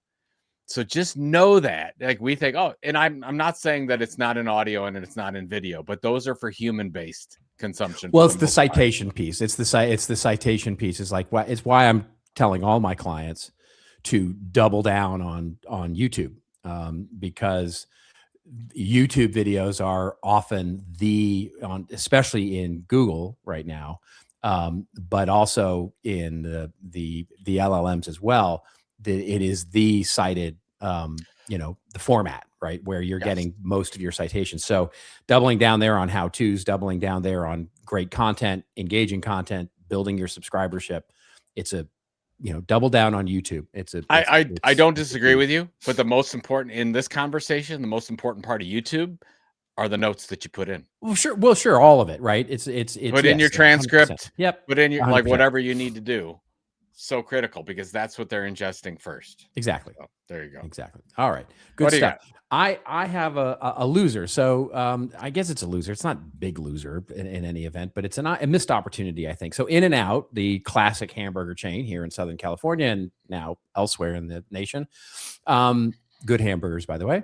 So just know that, like, we think, and I'm not saying that it's not in audio and it's not in video, but those are for human-based consumption. Well, it's the citation piece. It's the citation piece. It's why I'm telling all my clients to double down on YouTube, because YouTube videos are often especially in Google right now, but also in the LLMs as well. It is the cited, the format, right, where you're getting most of your citations. So doubling down there on how-tos, doubling down there on great content, engaging content, building your subscribership. It's a, double down on YouTube. I don't disagree with you, but the most important in this conversation, the most important part of YouTube are the notes that you put in. Well, sure. All of it, right? It's put in your transcript. 100%. Yep. Put in your 100%. whatever you need to do. So critical because that's what they're ingesting first. Exactly. So, there you go. Exactly. All right. Good stuff. I have a loser. So I guess it's a loser. It's not big loser in any event, but it's a missed opportunity, I think. So In-N-Out, the classic hamburger chain here in Southern California and now elsewhere in the nation. Good hamburgers, by the way.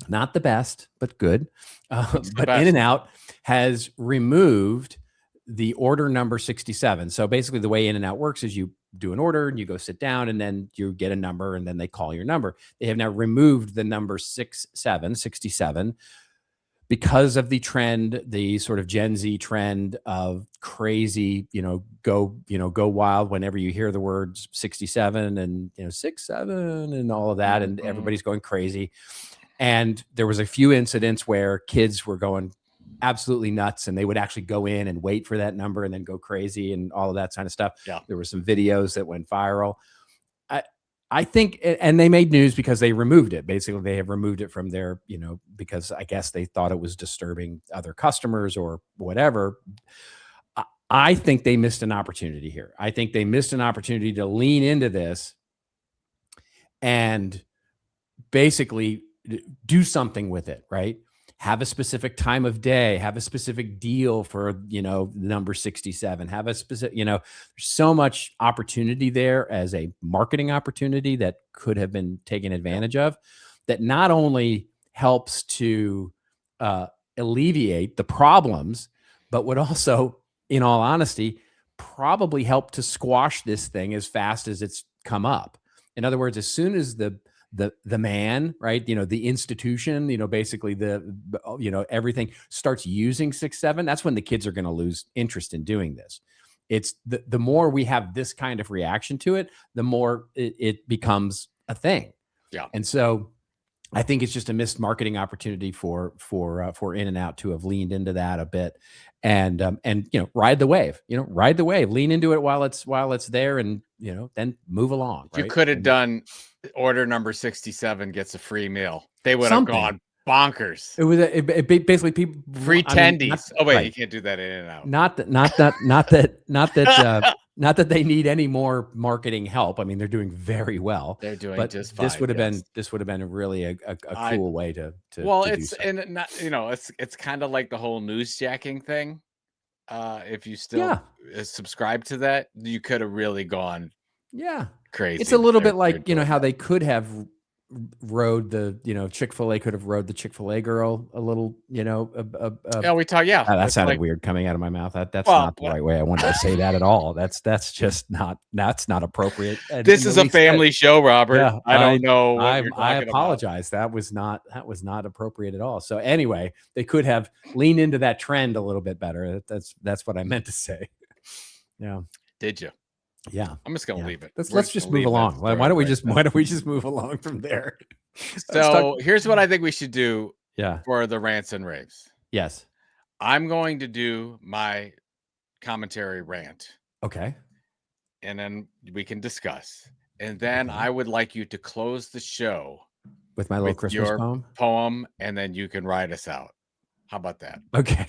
Not the best, but good. But In-N-Out has removed the order number 67. So basically the way In-N-Out works is you do an order and you go sit down and then you get a number and then they call your number. They have now removed the number 67 because of the trend, the sort of Gen Z trend of crazy, go wild whenever you hear the words 67 and 67 and all of that. And everybody's going crazy. And there was a few incidents where kids were going absolutely nuts and they would actually go in and wait for that number and then go crazy and all of that kind of stuff. Yeah. There were some videos that went viral. I think, and they made news because they removed it. Basically, they have removed it from their, because I guess they thought it was disturbing other customers or whatever. I think they missed an opportunity here. I think they missed an opportunity to lean into this and basically do something with it, right? Have a specific time of day, have a specific deal for, number 67, have a specific, there's so much opportunity there as a marketing opportunity that could have been taken advantage of that not only helps to alleviate the problems, but would also, in all honesty, probably help to squash this thing as fast as it's come up. In other words, as soon as the man, right, the institution, basically everything starts using 6-7, that's when the kids are going to lose interest in doing this. It's the more we have this kind of reaction to it, the more it becomes a thing. Yeah. And so I think it's just a missed marketing opportunity for In-N-Out to have leaned into that a bit and ride the wave, lean into it while it's there and, then move along. You right? could have done order number 67 gets a free meal. They would have gone bonkers. It was basically people free tendies. You can't do that in and out. Not that they need any more marketing help. I mean, they're doing very well. They're doing but just fine. This would have been really a cool way to it's do so. And not, it's kind of like the whole newsjacking thing. If you still subscribe to that, you could have really gone crazy. It's a little bit like how they could have rode the Chick-fil-A could have rode the Chick-fil-A girl a little we talk that sounded weird coming out of my mouth. That's not the right way I wanted to say that at all. That's just not appropriate. This is a family show, Robert. Yeah, I don't know what I apologize. That was not appropriate at all. So anyway, they could have leaned into that trend a little bit better. That's what I meant to say. Yeah. Did you? Yeah, I'm just gonna leave it. Let's just move along. Why don't we just move along from there? So here's what I think we should do. Yeah. For the Rants and Raves. Yes. I'm going to do my commentary rant. Okay. And then we can discuss. And then I would like you to close the show with my little Christmas poem, and then you can ride us out. How about that? Okay.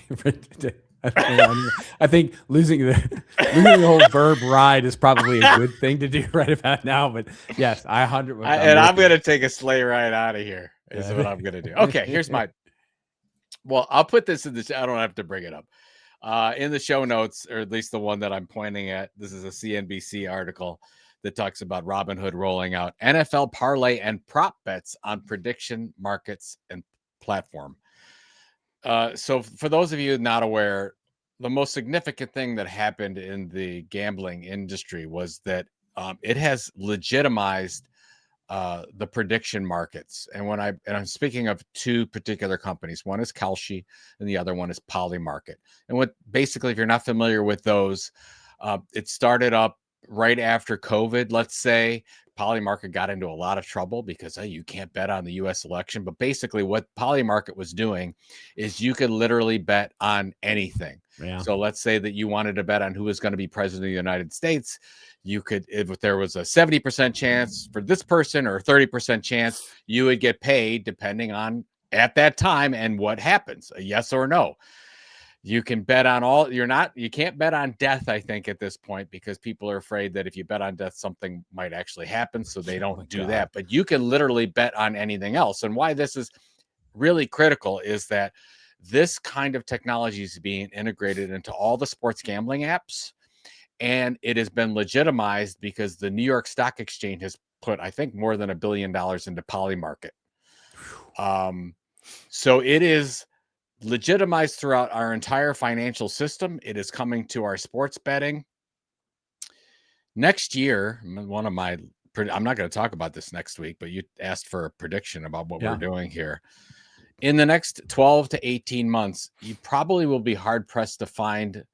I think losing the whole verb ride is probably a good thing to do right about now. But yes, I'm going to take a sleigh ride out of here. Is what I'm going to do. Okay, here's my. Well, I'll put this in the. I don't have to bring it up in the show notes, or at least the one that I'm pointing at. This is a CNBC article that talks about Robinhood rolling out NFL parlay and prop bets on prediction markets and platform. So for those of you not aware, the most significant thing that happened in the gambling industry was that it has legitimized the prediction markets. And I'm speaking of two particular companies. One is Kalshi and the other one is Polymarket. And basically, if you're not familiar with those, it started up right after COVID, let's say. Polymarket got into a lot of trouble because you can't bet on the US election. But basically what Polymarket was doing is you could literally bet on anything. Yeah. So let's say that you wanted to bet on who was going to be president of the United States. You could, if there was a 70% chance for this person or a 30% chance, you would get paid depending on at that time and what happens, a yes or no. You can bet on you can't bet on death, I think, at this point, because people are afraid that if you bet on death, something might actually happen. So they don't do that. But you can literally bet on anything else. And why this is really critical is that this kind of technology is being integrated into all the sports gambling apps. And it has been legitimized because the New York Stock Exchange has put, I think, more than $1 billion into Polymarket. So it is legitimized throughout our entire financial system. It is coming to our sports betting. Next year, I'm not going to talk about this next week, but you asked for a prediction about what we're doing here. In the next 12 to 18 months, you probably will be hard-pressed to find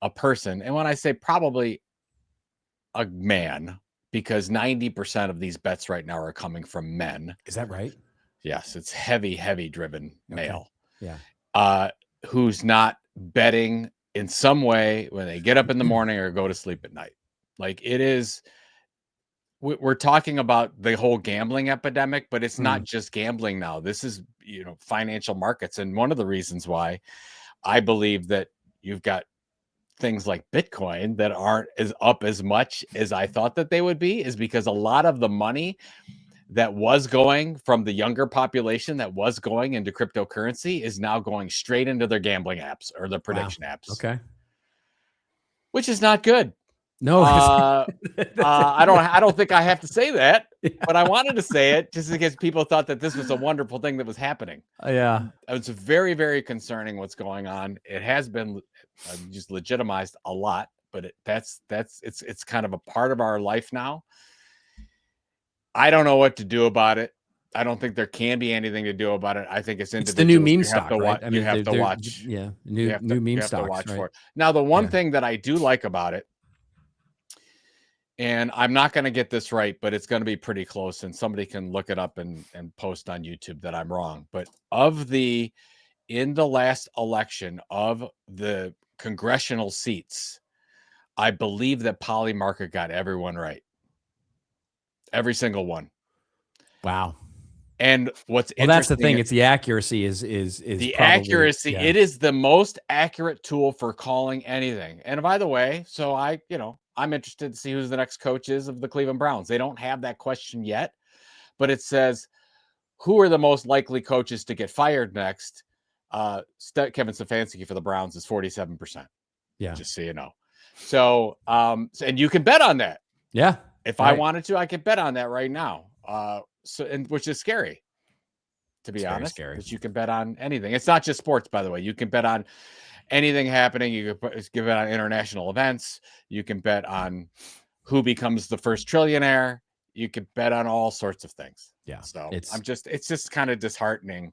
a person. And when I say probably, a man, because 90% of these bets right now are coming from men. Is that right? Yes, it's heavy driven male. Yeah. Who's not betting in some way when they get up in the morning or go to sleep at night. Like it is, we're talking about the whole gambling epidemic, but it's not just gambling now. This is, financial markets. And one of the reasons why I believe that you've got things like Bitcoin that aren't up as much as I thought that they would be is because a lot of the money that was going from the younger population that was going into cryptocurrency is now going straight into their gambling apps or their prediction apps. Okay. Which is not good. No, I don't think I have to say that, but I wanted to say it just in case people thought that this was a wonderful thing that was happening. Yeah. It's very, very concerning what's going on. It has been just legitimized a lot, but it's kind of a part of our life now. I don't know what to do about it. I don't think there can be anything to do about it. I think it's the new meme stock, right? I mean, you have to watch. Yeah, new meme stocks, right? For it. Now, the one thing that I do like about it, and I'm not going to get this right, but it's going to be pretty close, and somebody can look it up and post on YouTube that I'm wrong. But in the last election of the congressional seats, I believe that Polymarket got everyone right. Every single one. Wow. And that's the thing. It's the accuracy is the accuracy. Yeah. It is the most accurate tool for calling anything. And by the way, so I'm interested to see who the next coach is of the Cleveland Browns. They don't have that question yet, but it says, who are the most likely coaches to get fired next? Kevin Stefanski for the Browns is 47%. Yeah. Just so you know. So, and you can bet on that. Yeah. If I wanted to, I could bet on that right now. Which is scary, to be honest. Because you can bet on anything. It's not just sports, by the way. You can bet on anything happening. You can bet on international events. You can bet on who becomes the first trillionaire. You can bet on all sorts of things. Yeah. So it's just kind of disheartening.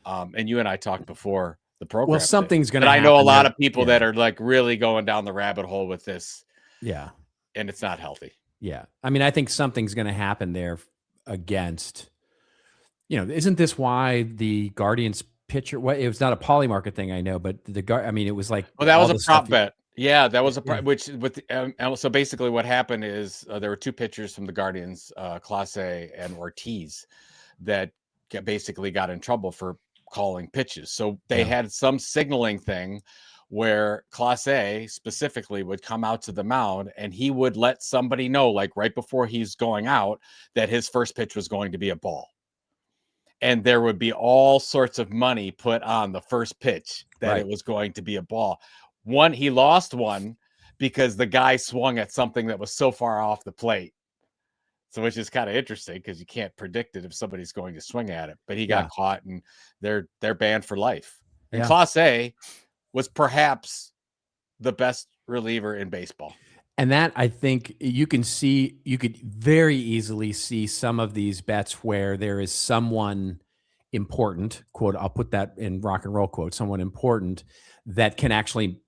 And you and I talked before the program. Well, something's going to happen. I know a lot of people that are like really going down the rabbit hole with this. Yeah. And it's not healthy. Yeah. I mean, I think something's going to happen there against, isn't this why the Guardians pitcher, it was not a Polymarket thing, I know, but it was like, that was a prop bet. Yeah, that was a prop, so basically what happened is there were two pitchers from the Guardians, Clase and Ortiz, that basically got in trouble for calling pitches. So they had some signaling thing where Clase specifically would come out to the mound and he would let somebody know, like right before he's going out, that his first pitch was going to be a ball. And there would be all sorts of money put on the first pitch that it was going to be a ball. He lost one because the guy swung at something that was so far off the plate. So which is kind of interesting because you can't predict it if somebody's going to swing at it. But he got caught and they're banned for life. And Clase was perhaps the best reliever in baseball. And that, I think you could very easily see some of these bets where there is someone important, quote, I'll put that in rock and roll quote, someone important that can actually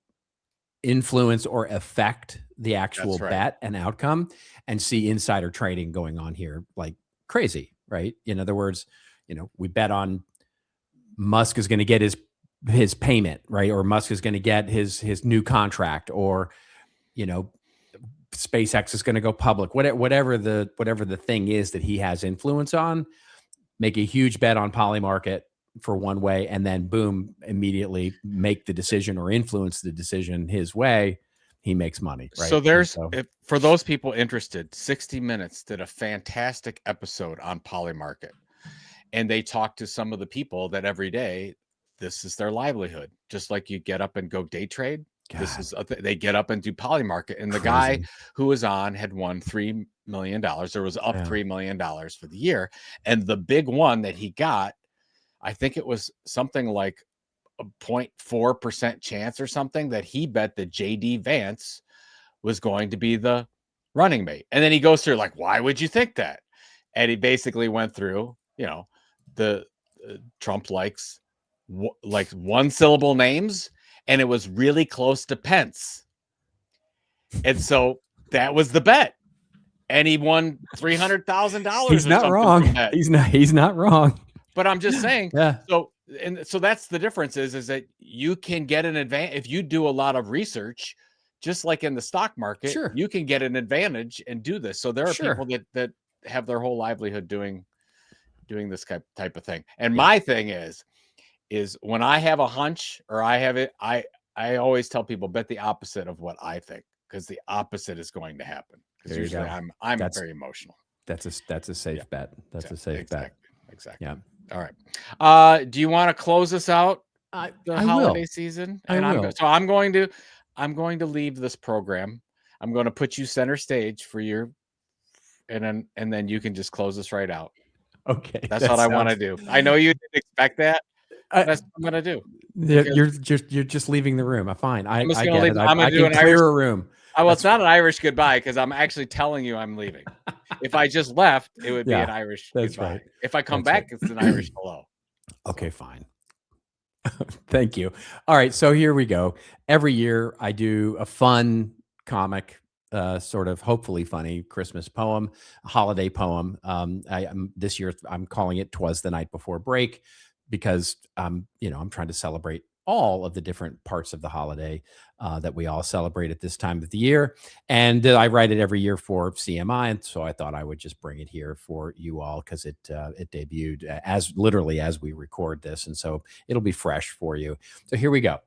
influence or affect the actual bet and outcome, and see insider trading going on here like crazy, right? In other words, we bet on Musk is going to get his payment, right? Or Musk is going to get his new contract, or, SpaceX is going to go public, whatever the thing is that he has influence on, make a huge bet on Polymarket for one way, and then boom, immediately make the decision or influence the decision his way. He makes money, right? So for those people interested, 60 Minutes did a fantastic episode on Polymarket, and they talked to some of the people that every day, this is their livelihood. Just like you get up and go day trade. God. They get up and do Polymarket, and the guy who was on had won $3 million. There was up $3 million for the year, and the big one that he got, I think it was something like a 0.4% chance or something, that he bet that JD Vance was going to be the running mate. And then he goes through like, why would you think that? And he basically went through, the Trump likes like one syllable names, and it was really close to Pence. And so that was the bet. And he won $300,000. He's not wrong. He's not wrong. But I'm just saying, yeah. So that's the difference is that you can get an advantage if you do a lot of research, just like in the stock market. Sure. You can get an advantage and do this. So there are people that have their whole livelihood doing this type of thing. And my thing is when I have a hunch or I have it, I always tell people, bet the opposite of what I think, because the opposite is going to happen. Because usually I'm very emotional. That's a safe bet. That's a safe bet. Exactly. Yeah. All right. Do you want to close us out? The holiday season? And I will. I'm going to leave this program. I'm going to put you center stage for your, and then you can just close us right out. Okay. That's what I want to do. I know you didn't expect that. That's what I'm going to do. You're just leaving the room. Fine. I get it. I'm going to do an Irish a room. Well, it's not an Irish goodbye, because I'm actually telling you I'm leaving. If I just left, it would be an Irish goodbye. Right. If I come back, it's an Irish hello. Okay, fine. Thank you. All right, so here we go. Every year I do a fun comic, sort of hopefully funny Christmas poem, a holiday poem. This year I'm calling it "'Twas the Night Before Break," because I'm trying to celebrate all of the different parts of the holiday that we all celebrate at this time of the year. And I write it every year for CMI. And so I thought I would just bring it here for you all, because it debuted literally as we record this. And so it'll be fresh for you. So here we go.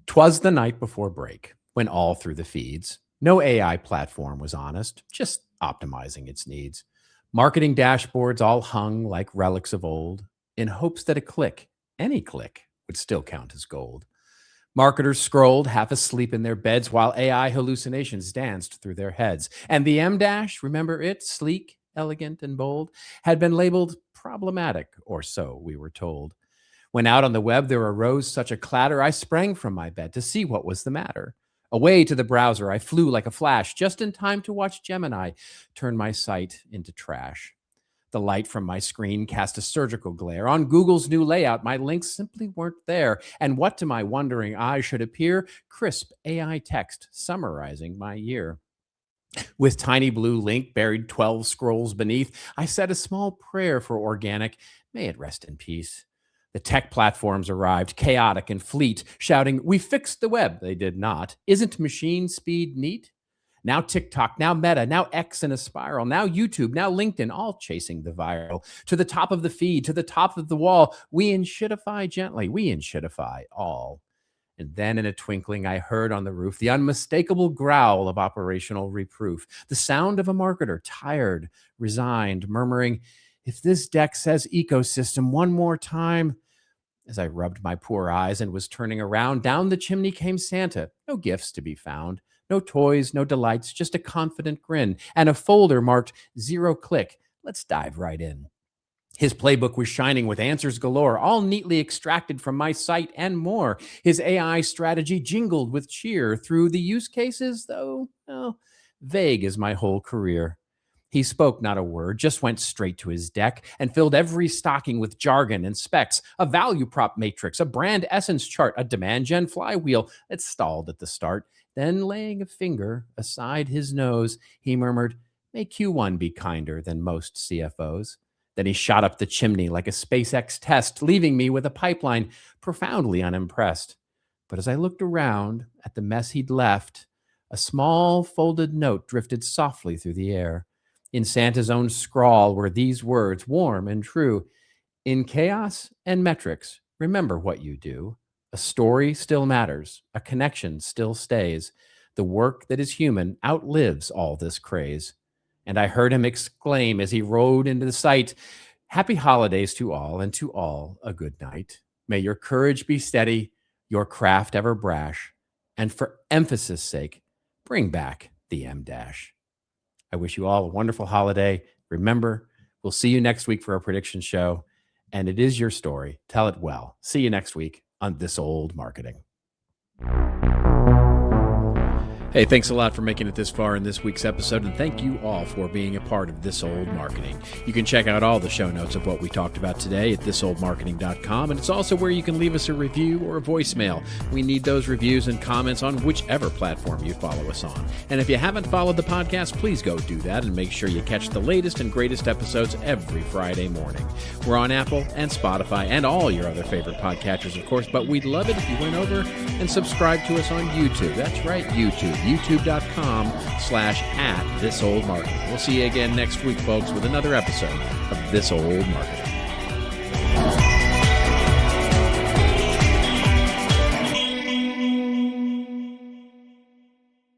'Twas the night before break, when all through the feeds, no AI platform was honest, just optimizing its needs. Marketing dashboards all hung like relics of old, in hopes that a click, any click, would still count as gold. Marketers scrolled half asleep in their beds while AI hallucinations danced through their heads. And the M-dash, remember it, sleek, elegant, and bold, had been labeled problematic, or so we were told. When out on the web there arose such a clatter, I sprang from my bed to see what was the matter. Away to the browser I flew like a flash, just in time to watch Gemini turn my site into trash. The light from my screen cast a surgical glare. On Google's new layout, my links simply weren't there. And what to my wondering eye should appear? Crisp AI text summarizing my year. With tiny blue link buried 12 scrolls beneath, I said a small prayer for organic. May it rest in peace. The tech platforms arrived, chaotic and fleet, shouting, "We fixed the web." They did not. Isn't machine speed neat? Now TikTok, now Meta, now X in a spiral, now YouTube, now LinkedIn, all chasing the viral. To the top of the feed, to the top of the wall, we enshittify gently, we enshittify all. And then in a twinkling, I heard on the roof the unmistakable growl of operational reproof, the sound of a marketer, tired, resigned, murmuring, "If this deck says ecosystem one more time." As I rubbed my poor eyes and was turning around, down the chimney came Santa, no gifts to be found. No toys, no delights, just a confident grin and a folder marked 0 click. Let's dive right in. His playbook was shining with answers galore, all neatly extracted from my site and more. His AI strategy jingled with cheer through the use cases, though, well, vague as my whole career. He spoke not a word, just went straight to his deck and filled every stocking with jargon and specs, a value prop matrix, a brand essence chart, a demand gen flywheel that stalled at the start. Then, laying a finger aside his nose, he murmured, "May Q1 be kinder than most CFOs." Then he shot up the chimney like a SpaceX test, leaving me with a pipeline, profoundly unimpressed. But as I looked around at the mess he'd left, a small folded note drifted softly through the air. In Santa's own scrawl were these words, warm and true: "In chaos and metrics, remember what you do. A story still matters. A connection still stays. The work that is human outlives all this craze." And I heard him exclaim as he rode into the sight, "Happy holidays to all, and to all a good night. May your courage be steady, your craft ever brash, and for emphasis' sake, bring back the M dash." I wish you all a wonderful holiday. Remember, we'll see you next week for our prediction show. And it is your story. Tell it well. See you next week on This Old Marketing. Hey, thanks a lot for making it this far in this week's episode, and thank you all for being a part of This Old Marketing. You can check out all the show notes of what we talked about today at thisoldmarketing.com, and it's also where you can leave us a review or a voicemail. We need those reviews and comments on whichever platform you follow us on. And if you haven't followed the podcast, please go do that and make sure you catch the latest and greatest episodes every Friday morning. We're on Apple and Spotify and all your other favorite podcatchers, of course, but we'd love it if you went over and subscribe to us on YouTube. That's right, YouTube. youtube.com/@thisoldmarketing. We'll see you again next week, folks, with another episode of This Old Marketing.